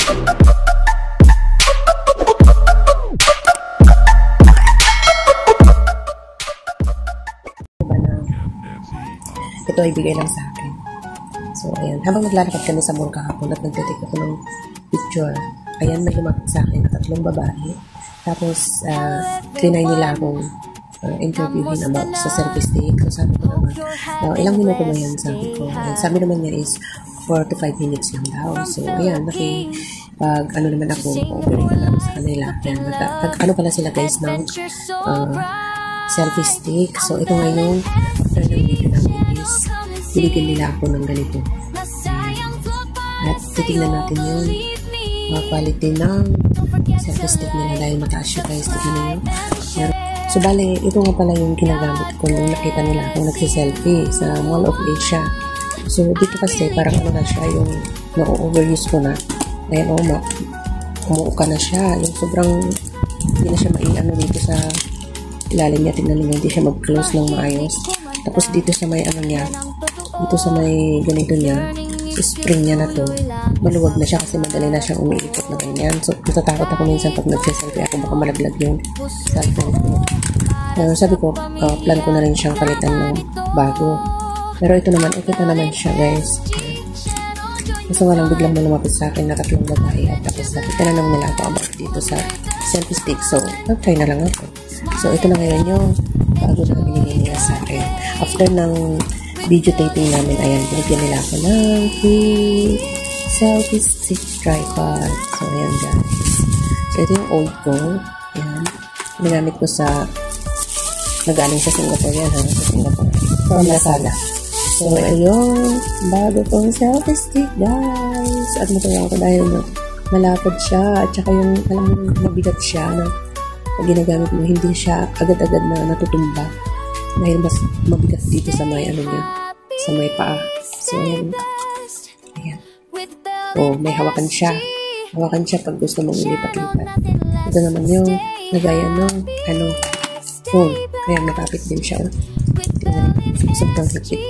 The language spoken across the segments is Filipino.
Ito ay bigay lang sa akin. So, ayan. Habang naglalakad kami sa mall kahapon at nagtitake ako ng picture, ayan, may lumapit sa akin na 3 babae. Tapos, trinay nila akong interviewin about sa service stick. So, sabi ko naman, ilang minuto ba yan, sabi ko. Ayan, sabi naman niya is 4 to 5 minutes lang daw. So, ayan, pag ano naman ako, overing na lang sa kanila. Ayan, ano pala sila guys ng selfie stick. So, ito ngayon, after ng video namin is, binigyan nila ako ng ganito. At titignan natin yung quality ng selfie stick nila dahil mataas siya guys. Tignan nyo. So, bale, ito nga pala yung ginagamit ko nung nakita nila akong nagsiselfie sa Mall of Asia. So, dito kasi parang ano na siya, yung na-overuse ko na. Ayan, umuuka na siya. Yung sobrang, hindi na siya maiano dito sa ilalim niya. Tignan nyo, hindi siya mag-close ng maayos. Tapos dito sa may ano niya, dito sa may ganito niya, spring niya na to, maluwag na siya kasi madali na siyang umiikot na ganyan. So, natatakot ako minsan pag nagsiselfie ako, baka malaglag yung cellphone ko. Sabi ko, plan ko na rin siyang palitan ng bago. Pero ito naman, okay na naman siya guys. Kasi nga lang biglang lumapit sa akin na 3 babae at tapos tinanong nila ako about dito sa selfie stick. So, try na lang ako. So, ito na ngayon yung bago na binigay nila sa akin. After ng video taping namin, ayan, binigyan nila ako ng free selfie stick tripod. So, ayan guys. So, ito yung old ko. Ayan. Ginamit ko sa nagaling sa Singapore yan, ha? Sa Singapore. From Lazada. So, ito yung bago kong selfie stick, guys. At natuwa ko dahil malapad siya. At saka yung, alam mo, mabigat siya na ginagamit mo, hindi siya agad-agad na natutumba. Dahil mas mabigat dito sa may ano niya, sa may paa. So, ayan. Ayan. O, may hawakan siya. Hawakan siya pag gusto mong ilipat-lipat. Ito naman yung nagaya ng phone. Kaya makapit din siya. Sobrang higpit.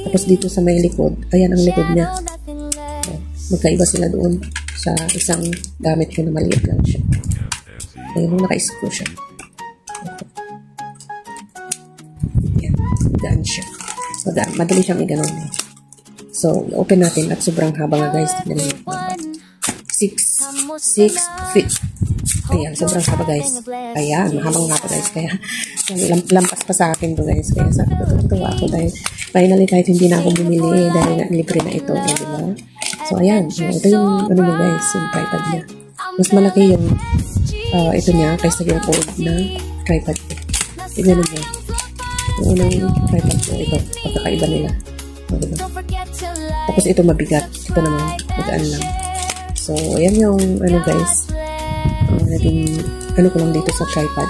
Tapos dito sa may likod, ayan ang likod niya. Magkaiba sila doon sa isang gamit ko na maliit lang siya. Ayan, naka-screw siya. Ayan, gaan siya. So, madali siyang i-ganon. So, open natin at sobrang haba nga guys. 6 feet. Ayan, sobrang haba guys. Ayan, mahabang haba guys. Kaya, lampas pa sa akin to guys. Kaya sabi ko, tutuwa ako dahil finally kahit hindi na ako bumili dahil na libre na ito. Eh, diba? So, ayan. Ito yung, ano mo guys, yung tripod niya. Mas malaki yung, ito niya kaysa yung old na tripod ko. Tignan mo. Yung unang tripod ko, ito. Pagkakaiba nila. O, diba? Tapos ito mabigat. Ito naman, magaan lang. So, ayan yung, ano guys, naging, ano ko lang dito sa tripod.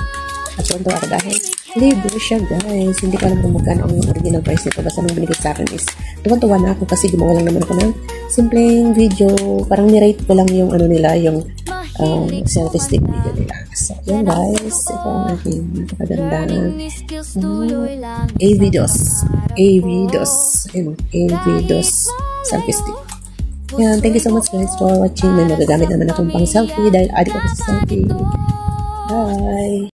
At tuwan ako dahil, libre siya guys. Hindi ko alam kung magkano ang original price nito. Basta nung binigay sa akin is, tuwan-tuwa na ako kasi gumawa lang naman ako ng simpleng video. Parang nirate ko lang yung, ano nila, yung selfie stick video nila. So, yun guys. Ito ang aking napakaganda na AVDOS. Ayun, AVDOS selfie stick. Yan, thank you so much guys for watching. May magagamit naman akong pang selfie dahil adik ako sa selfie. Bye!